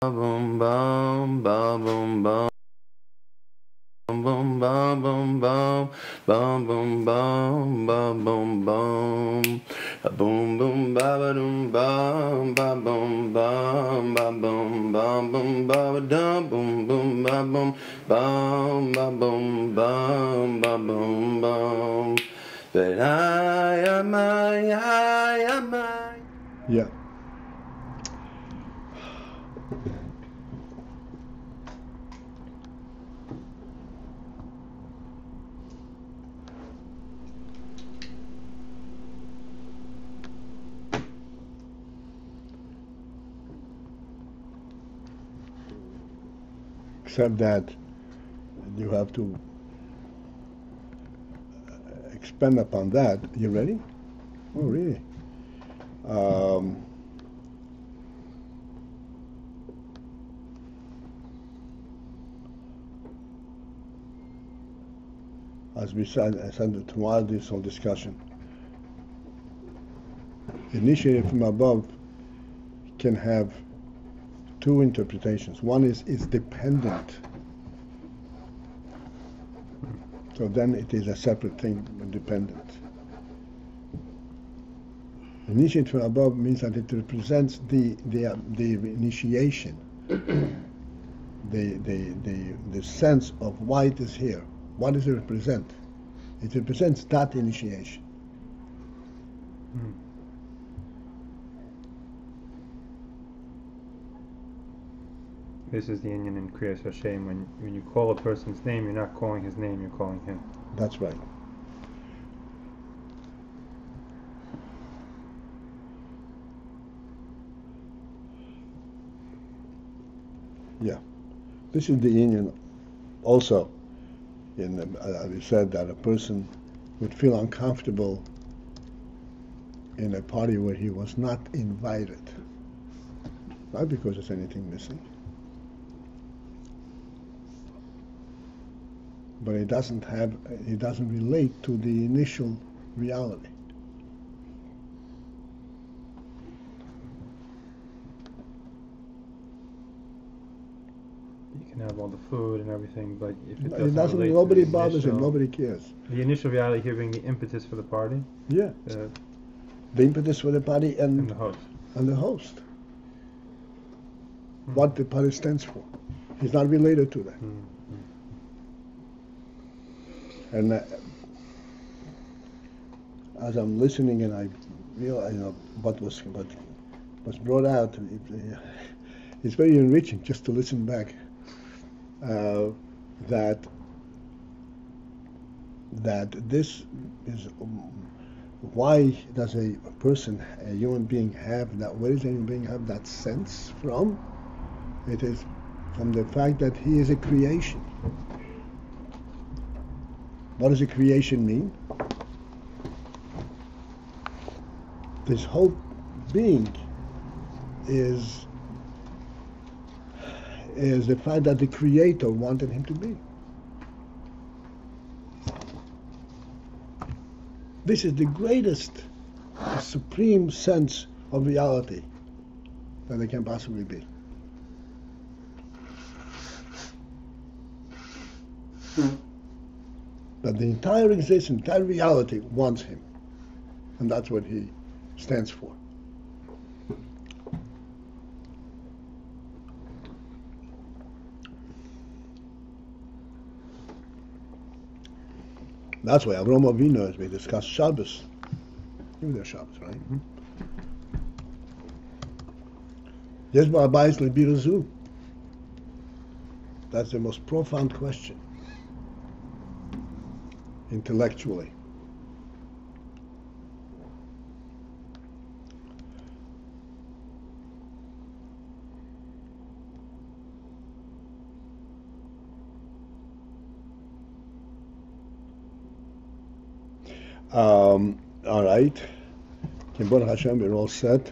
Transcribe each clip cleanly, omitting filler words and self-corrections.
Boom bum ba boom bum boom ba boom bum bum boom bum ba boom bum a boom boom ba ba doom bum ba boom bum ba boom bum boom ba dum boom boom ba boom bum ba boom bum ba boom bum but I am I. Yeah. Except that you have to expand upon that. You ready? Oh, really? As we said, throughout this whole discussion, initiated from above can have two interpretations. One is dependent. So then it is a separate thing, dependent. Initiated from above means that it represents the initiation, the sense of why it is here. What does it represent? It represents that initiation. This is the Indian in Kriyas Hashem. When you call a person's name, you're not calling his name, you're calling him. That's right. Yeah. This is the Indian also. We said that a person would feel uncomfortable in a party where he was not invited. Not because there's anything missing, but it doesn't relate to the initial reality. You can have all the food and everything, but if it doesn't relate nobody to the bothers him, initial, nobody cares. The initial reality here being the impetus for the party. Yeah. The impetus for the party and the host. And the host. What the party stands for. He's not related to that. And as I'm listening and I realize what was brought out, it's very enriching just to listen back. That this is why does a person, a human being, have that? Where does a human being have that sense from? It is from the fact that he is a creation. What does a creation mean? This whole being is the fact that the Creator wanted him to be. This is the greatest, the supreme sense of reality that there can possibly be. That the entire existence, entire reality wants him. And that's what he stands for. That's why Avraham Avinu, as we discussed Shabbos, you know Shabbos, right? Yes, ba'abayis lebirazu. That's the most profound question, intellectually. All right. Baruch Hashem, we're all set.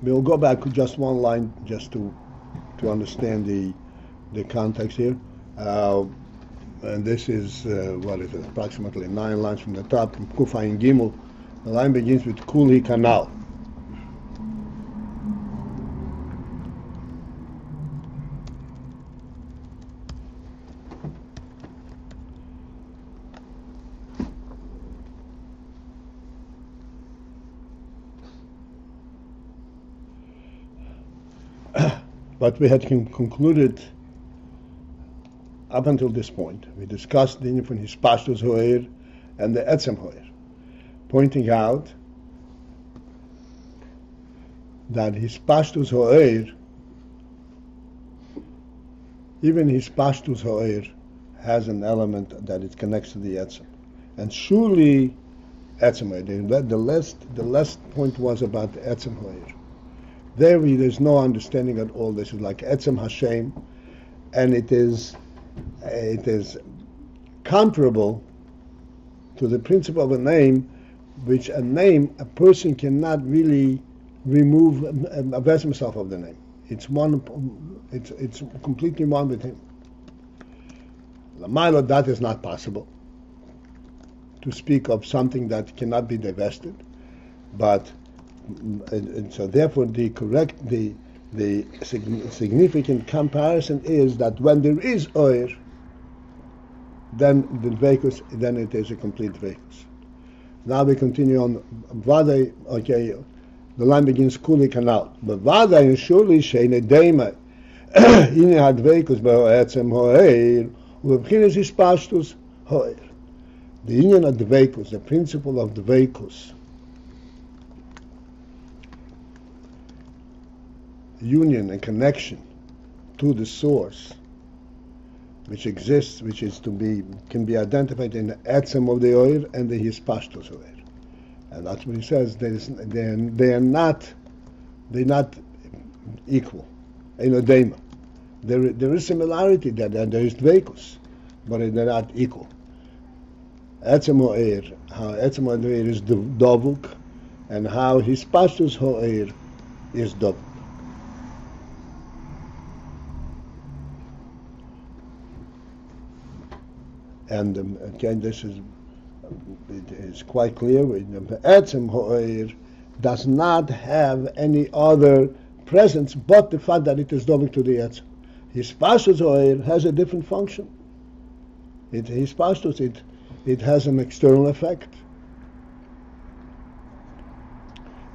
We'll go back to just one line just to understand the context here. And this is, what is it, approximately 9 lines from the top, from Kufayin Gimel. The line begins with Kuli Kanal. But we had concluded up until this point. We discussed the different Hispashtus Ho'er and the Etzem Ho'er, pointing out that Hispashtus Ho'er, even Hispashtus Ho'er, has an element that it connects to the Etzem. And surely Etzem Ho'er, the last point was about the Etzem Ho'er. There's no understanding at all. This is like Etzem Hashem, and it is comparable to the principle of a name, which a person cannot really avest himself of the name. It's completely one with him. L'maylo, that is not possible, to speak of something that cannot be divested, but and so therefore the significant comparison is that when there is oir, then the dveikus, then it is a complete dveikus. Now we continue on Vadai. Okay, the line begins Kuli Kanal. But Vadai surely sheine deima ine had dveikus be'etzem ho'er u'b'chinas hispashtus ho'er. The union of dveikus, the principle of dveikus, union and connection to the source, which exists, which is can be identified in the etzem of the oir and the hispashtus oir, and that's what he says. They're not equal. Enodema. There is similarity there. There is dveikus, but they're not equal. Etzem oir, how etzem oir is dovuk, and how hispashtus oir is dovuk. And again, it is quite clear. Etzem Ho'er does not have any other presence but the fact that it is dovik to the Etzem. Hispashtus Ho'er has a different function. It has an external effect.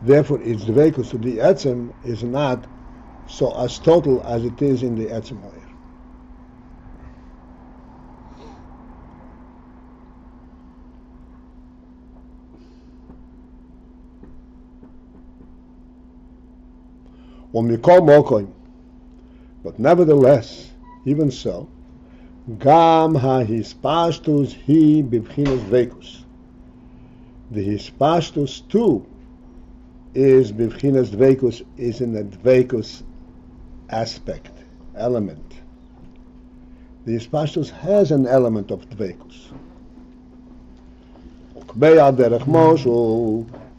Therefore, its dveikus to the Etzem is not so as total as it is in the Etzem Ho'er. But nevertheless, even so, gam ha-hispashtus hi bibchinas dveikus. The hispashtus too is bibchinas dveikus, is in a dveikus aspect, element. The hispashtus has an element of dveikus.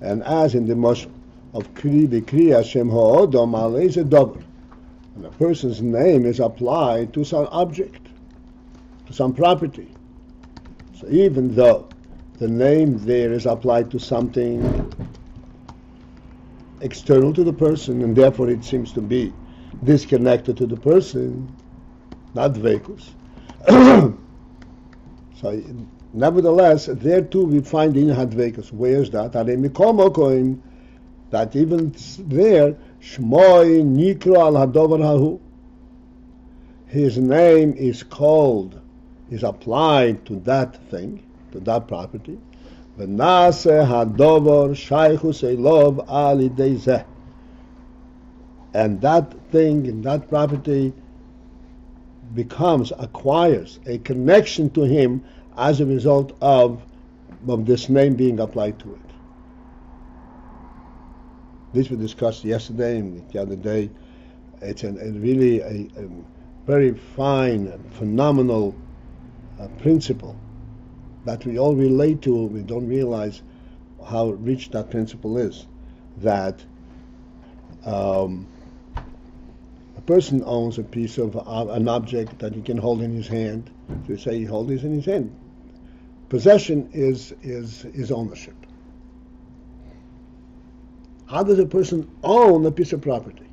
And as in the moshul of the Kriya Shem Ha'odom Alei is a dover. And a person's name is applied to some object, to some property. So even though the name there is applied to something external to the person, and therefore it seems to be disconnected to the person, not dveikus. So nevertheless, there too we find in hadveikus. Where is that? That even there, Shmoi Nikro al Hadover Hahu, his name is called, is applied to that thing, to that property. V'nase Hadover Shaychus Elov Ali Deizeh. And that thing, and that property acquires a connection to him as a result of this name being applied to it. This we discussed yesterday and the other day. It's really a very fine, phenomenal principle that we all relate to. We don't realize how rich that principle is. That a A person owns a piece of an object that he can hold in his hand. So you say he holds it in his hand. Possession is ownership. How does a person own a piece of property?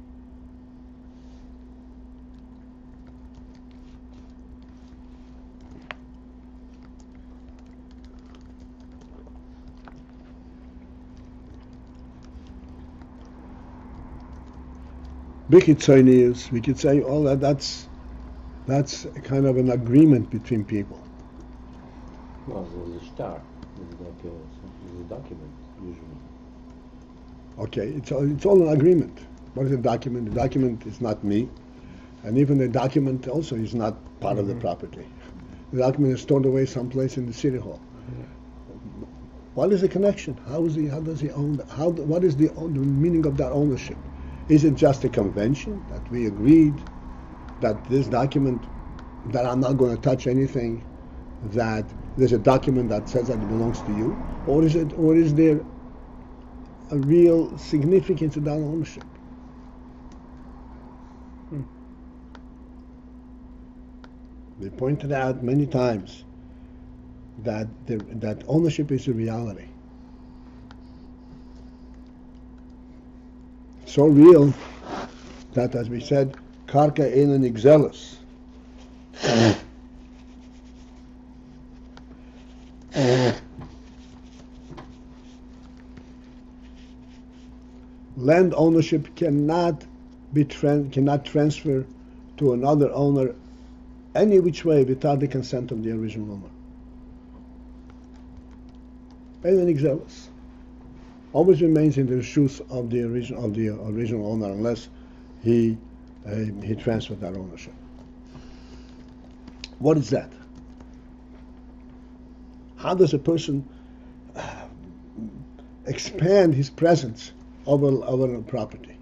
Bichitzonius, we could say all that's kind of an agreement between people. No, there's a star. There's a document usually. Okay, it's all an agreement. What is a document? The document is not me, and even the document also is not part of the property. The document is stored away someplace in the city hall. What is the connection? How does he own that? What is the meaning of that ownership? Is it just a convention that we agreed that this document, that I'm not going to touch anything, that there's a document that says that it belongs to you, or is there a real significance to that ownership? We pointed out many times that ownership is a reality. So real that, as we said, karka ein nigzelos. Land ownership cannot transfer to another owner any which way without the consent of the original owner. Ein nigzelos. Always remains in the shoes of the original owner unless he transferred that ownership. What is that? How does a person expand his presence over a property?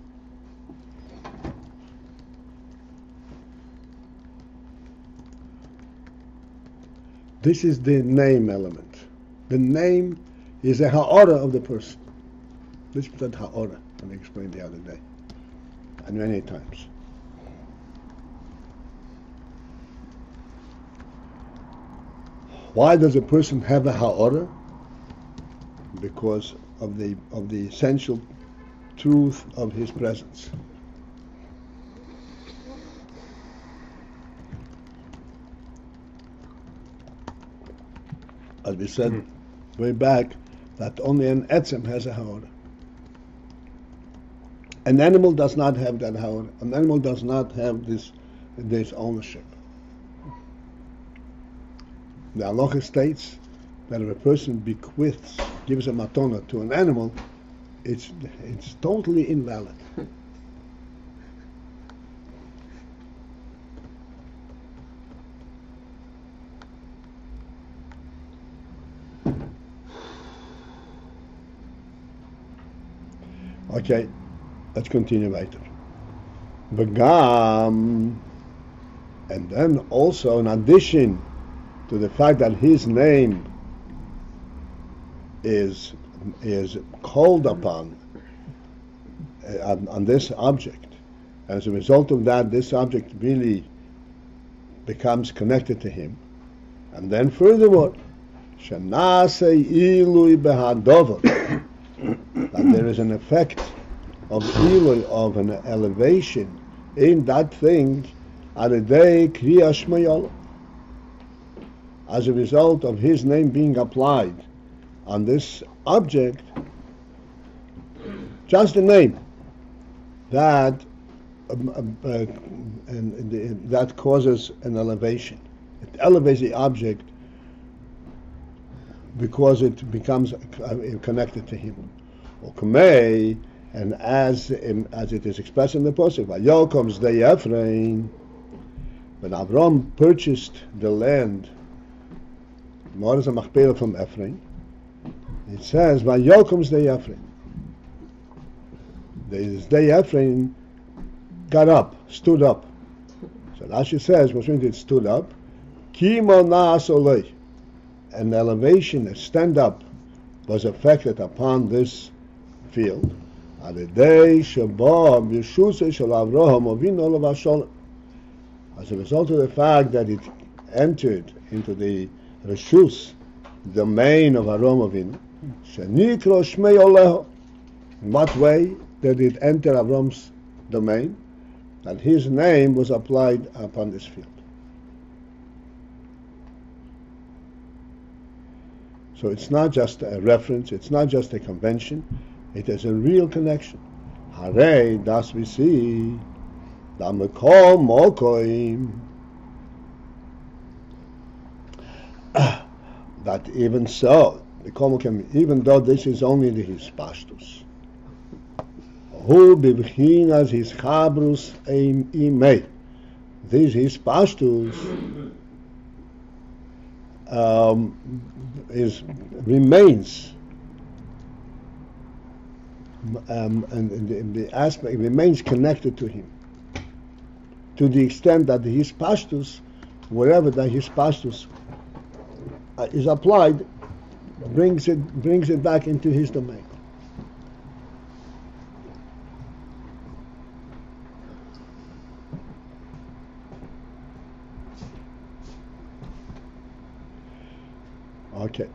This is the name element. The name is a ha'ora of the person. This is that ha'ora, I explained the other day, and many times. Why does a person have a ha'ora? Because of the essential truth of his presence. As we said way back, that only an etzem has a ha'ora. An animal does not have that ha'ora. An animal does not have this ownership. The halacha states that if a person bequeaths, gives a matona to an animal, it's totally invalid. Okay, let's continue later. Begam, and then also in addition to the fact that his name is called upon on this object, as a result of that, this object really becomes connected to him. And then furthermore, Shanase ilui behadover, that there is an effect of ilui, of an elevation in that thing, aridei kriya shmayol, as a result of his name being applied on this object, just the name, that that causes an elevation. It elevates the object because it becomes connected to him. And as it is expressed in the pasuk, Vayokom zdei Ephraim, when Avram purchased the land, more is a machpelah from Ephraim, it says, Vayokom zdei Ephraim. The zdei Ephraim got up, stood up. So Rashi says, what's meant it stood up? Kimo naas olei. An elevation, a stand up, was affected upon this field. על ידי שבו ברשותו של אברהם אבינו עליו השלום. As a result of the fact that it entered into the Reshus, domain of Avraham Avinu, Shenikro Shmei Oleho. In what way did it enter Avram's domain? That his name was applied upon this field. So it's not just a reference, it's not just a convention, it is a real connection. Hare, thus we see, Damekol Mokoim, that even so, even though this is only the Hispashtus, who bibchinas his chabrus imei, this Hispashtus remains and the aspect remains connected to him, to the extent that the Hispashtus, wherever the Hispashtus is applied, brings it back into his domain. Okay.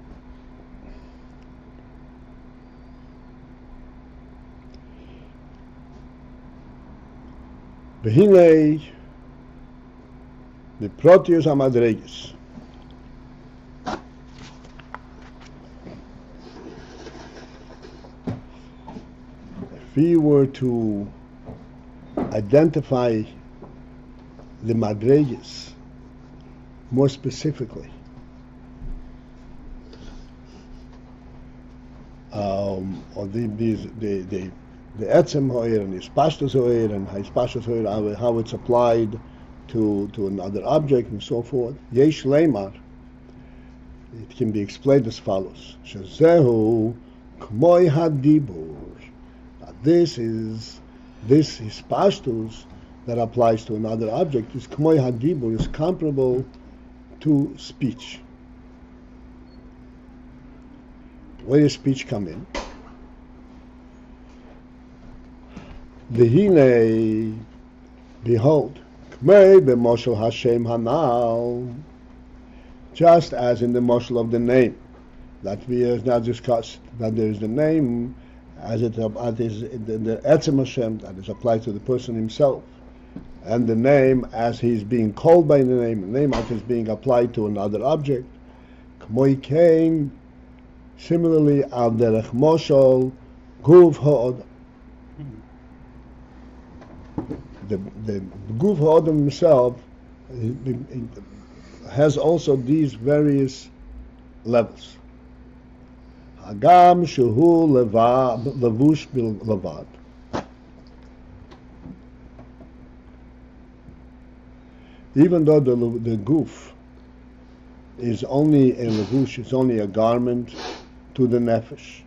Behinei the Proteus Amadregis. If we were to identify the Madregis more specifically, or the Etzem Hoyer and the Hispashtus Hoyer and Hispashtus Hoyer, how it's applied to another object and so forth. Yesh Leimar, it can be explained as follows: Shezehu K'moi Hadibur. This Hispashtus that applies to another object is K'moi Hadibur, is comparable to speech. Where does speech come in? V'hinei, behold, k'mei b'moshel Hashem hanal, just as in the moshel of the name that we have now discussed, that there is the name as it is the Etzem Hashem that is applied to the person himself, and the name as he's being called by the name as is being applied to another object. K'moi came. Similarly, al derech moshel guf ha'odam. The guf ha'odam himself has also these various levels. Hagam shehu levush bil levad. Even though the guf is only a levush, it's only a garment to the nefesh.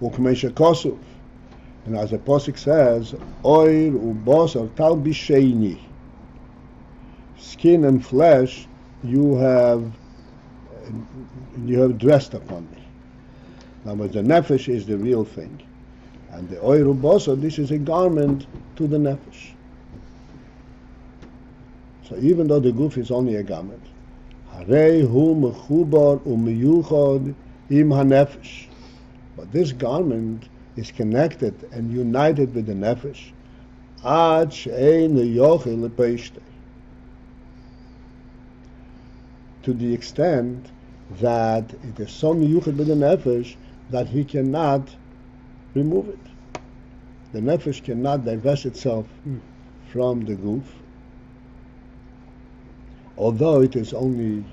Ukmesha kosuf, and as the posuk says, oir ubosar tal bisheini, skin and flesh you have dressed upon me. Now, the nefesh is the real thing, and the oir ubosar, this is a garment to the nefesh. So even though the guf is only a garment, harei hu mechubar umiyuchad im hanefesh, but this garment is connected and united with the nefesh, ad she'ein leyochel lepeishtei, to the extent that it is so miyuchad with the nefesh that he cannot remove it. The nefesh cannot divest itself from the guf, although it is only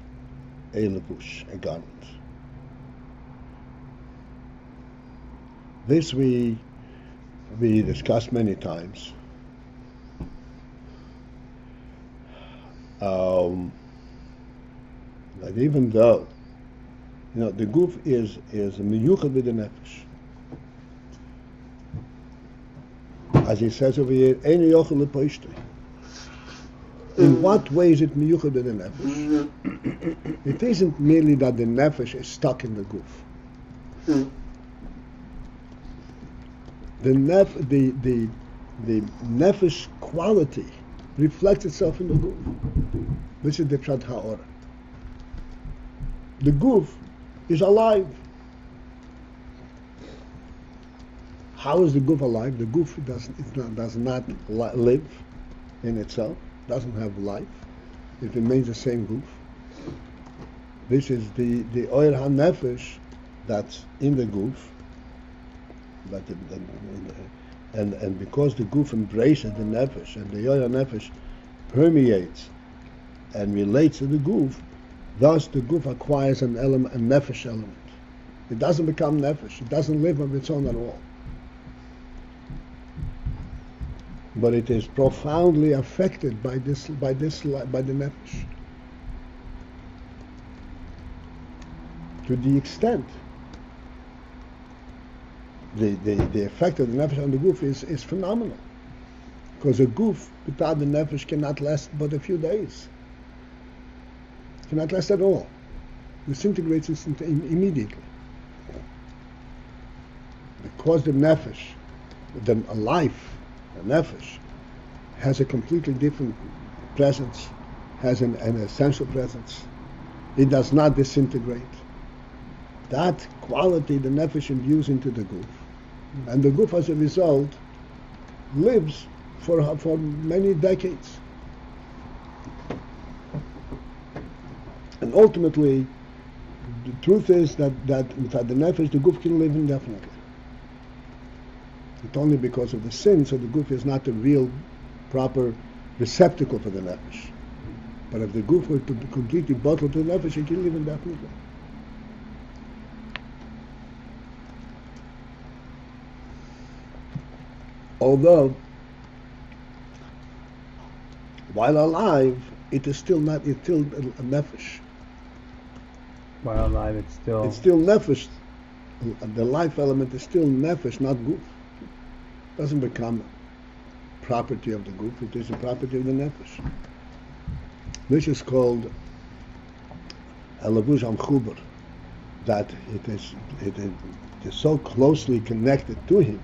a levush, a garment. This we discussed many times. That even though, the guf is miyuchad with the nefesh, as he says over here, ein yochel lepoishtei. In what way is it miyuchad in the nefesh? It isn't merely that the nefesh is stuck in the guf. The nefesh quality reflects itself in the guf. This is the pshat ha'ora. The guf is alive. How is the guf alive? The guf does not live in itself, doesn't have life. It remains the same guf. This is the oir ha-nefesh that's in the guf. And because the guf embraces the nefesh and the oir ha-nefesh permeates and relates to the guf, thus the guf acquires an element, a nefesh element. It doesn't become nefesh. It doesn't live of its own at all. But it is profoundly affected by the nefesh, to the extent the effect of the nefesh on the guf is phenomenal, because a guf without the nefesh cannot last but a few days, cannot last at all, disintegrates immediately, because the nefesh, the life, the nefesh, has a completely different presence, has an essential presence. It does not disintegrate. That quality the nefesh imbues into the guf, and the guf as a result lives for many decades. And ultimately, the truth is that without the nefesh, the guf can live indefinitely. It's only because of the sin, so the guf is not a real, proper receptacle for the nefesh. But if the guf were to be completely bottled to the nefesh, it can live indefinitely. Although, while alive, it's still a nefesh. While alive, it's still nefesh. The life element is still nefesh, not guf. Doesn't become property of the guf, it is a property of the nefesh. This is called a levush amchuber, that it is so closely connected to him.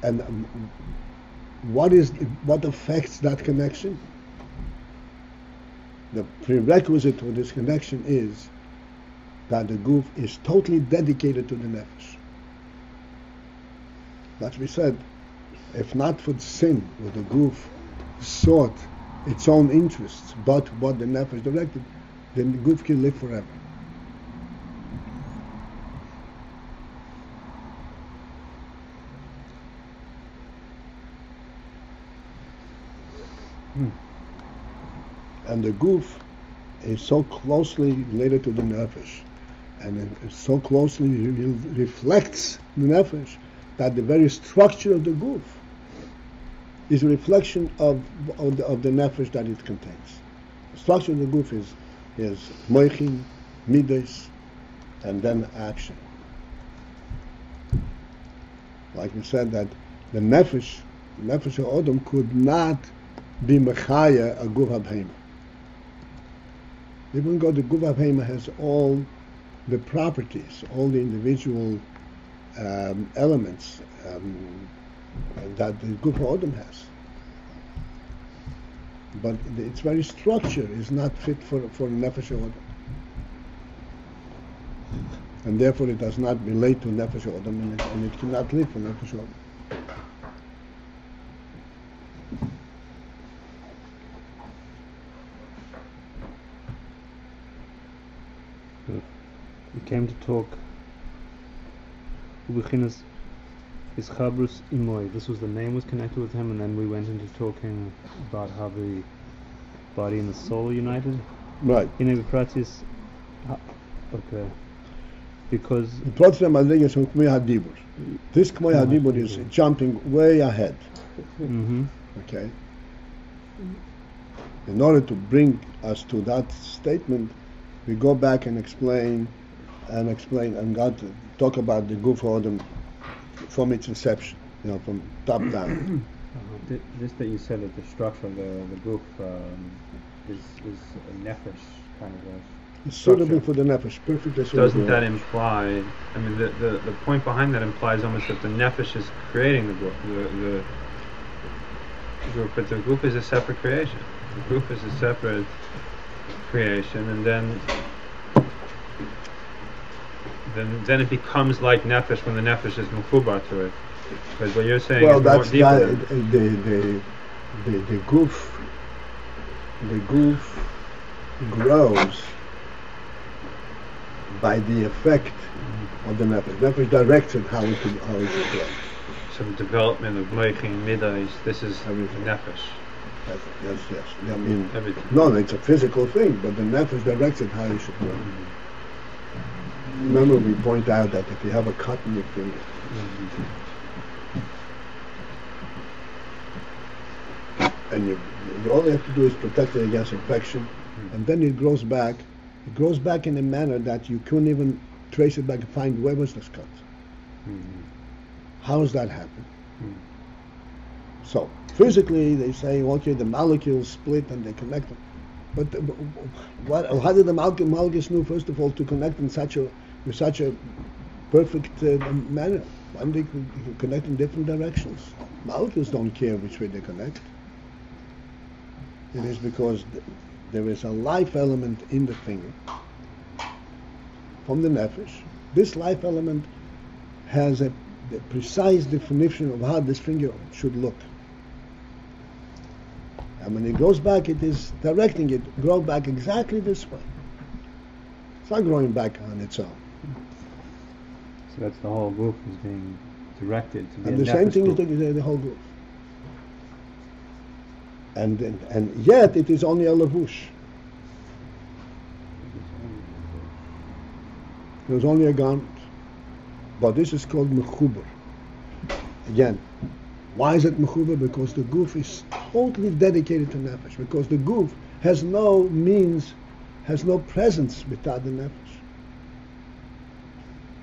And what affects that connection? The prerequisite for this connection is that the guf is totally dedicated to the nefesh. That we said, if not for the sin, where the guf sought its own interests, but what the nefesh directed, then the guf can live forever. And the guf is so closely related to the nefesh, and it so closely reflects the nefesh, that the very structure of the guf is a reflection of the nefesh that it contains. The structure of the guf is moichin, midas, and then action. Like we said, that the nefesh of Adam could not be mechaya a guf habheima. Even though the guf habheima has all the properties, all the individual elements that the guf Adam has, but its very structure is not fit for nefesh Adam, and therefore it does not relate to nefesh Adam, and it cannot live for nefesh Adam. We came to talk Ubechinas is Chabrus Imoy. This was the name was connected with him, and then we went into talking about how the body and the soul are united. Right. In a practice, okay. Because the Protzim Adling is from K'mei HaDibur. This K'mei HaDibur is jumping way ahead. Mm-hmm. Okay. In order to bring us to that statement, we go back and explain and God talk about the guf Adam from its inception, from top down. Just that you said that the structure of the group is a nefesh kind of a It's suitable structure. for the nefesh, perfectly suitable. Doesn't that imply? I mean, the point behind that implies almost that the nefesh is creating the group. The group, but the group is a separate creation. The group is a separate creation, and then it becomes like nefesh when the nefesh is mechubar to it. But what you're saying is more deeper. The goof grows by the effect of the nefesh. Nefesh directs it how it should grow. So the development of Moichin Midas, this is Everything. nefesh. Yes. I mean, Everything. no, it's a physical thing, but the nefesh directs it how it should grow. Remember, we point out that if you have a cut in your finger, and you all you have to do is protect it against infection, and then it grows back. It grows back in a manner that you couldn't even trace it back and find where was this cut. How does that happen? So physically, they say, okay, the molecules split and they connect them. But how did the molecules know, first of all, to connect in such a perfect manner? Why don't they connect in different directions? Molecules don't care which way they connect. It is because there is a life element in the finger from the nefesh. This life element has the precise definition of how this finger should look. And when it grows back, it is directing it to grow back exactly this way. It's not growing back on its own. So that's the whole group is being directed to be And a the same nefesh thing group. is the whole group. And yet it is only a lavush. It was only a garment. But this is called mechuber. Again, why is it mechuber? Because the goof is totally dedicated to nefesh. Because the goof has no means, has no presence without the nefesh.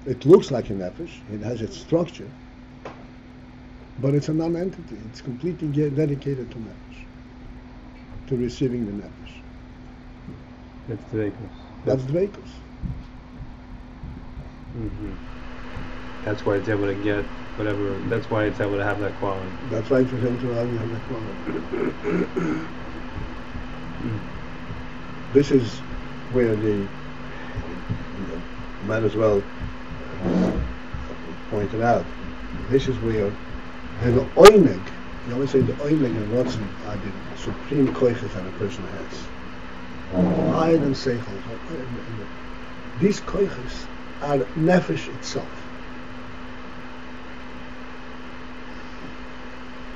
It looks like a nefesh. It has its structure. But it's a non-entity. It's completely dedicated to nefesh, to receiving the nefesh. That's dveikus. That's dveikus. That's why it's able to get whatever. That's why it's able to have that quality. That's why it's able to have that quality. This is where might as well point it out. This is where the oineg, you always say the oineg and rotzen are the supreme koiches that a person has. Higher than seichel. These koiches are nefesh itself.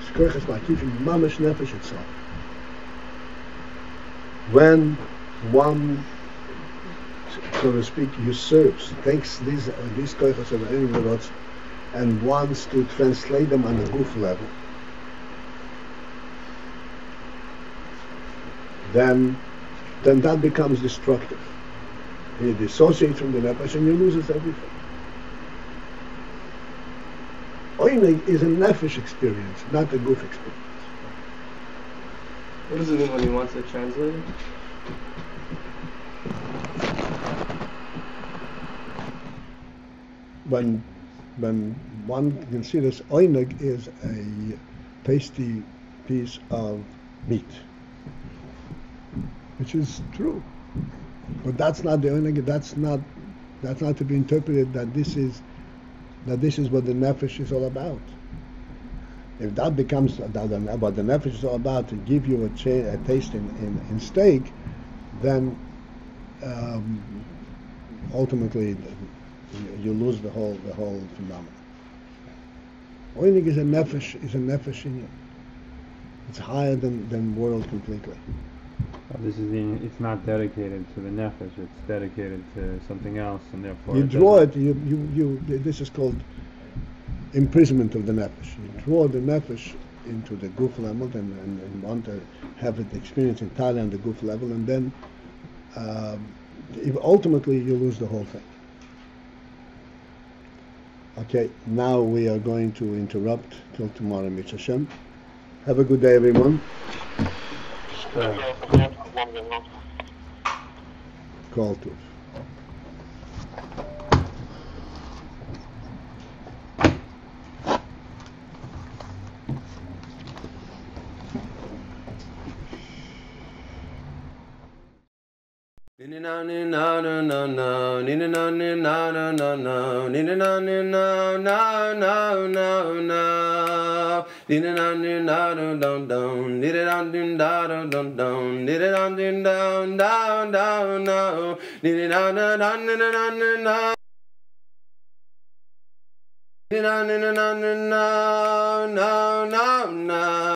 This koiches like even mamish nefesh itself. When one, so to speak, usurps, takes these koiches of any rotzen and wants to translate them on a goof level, then that becomes destructive. You dissociate from the nefesh and you lose everything. Oinig is a nefesh experience, not a goof experience. What does it mean when he wants to translate it? When one considers oinig is a tasty piece of meat, which is true, but that's not the oinig. That's not to be interpreted that this is what the nefesh is all about. If that becomes what the nefesh is all about, to give you a taste in steak, then ultimately you lose the whole phenomenon. Oinig is a nefesh in you. It's higher than world completely. It's not dedicated to the nefesh. It's dedicated to something else, and therefore You draw it. This is called imprisonment of the nefesh. You draw the nefesh into the goof level and want to have it experience entirely on the goof level, and then ultimately you lose the whole thing. Okay, now we are going to interrupt till tomorrow, Mitzvah Shem. Have a good day, everyone. Call to. No.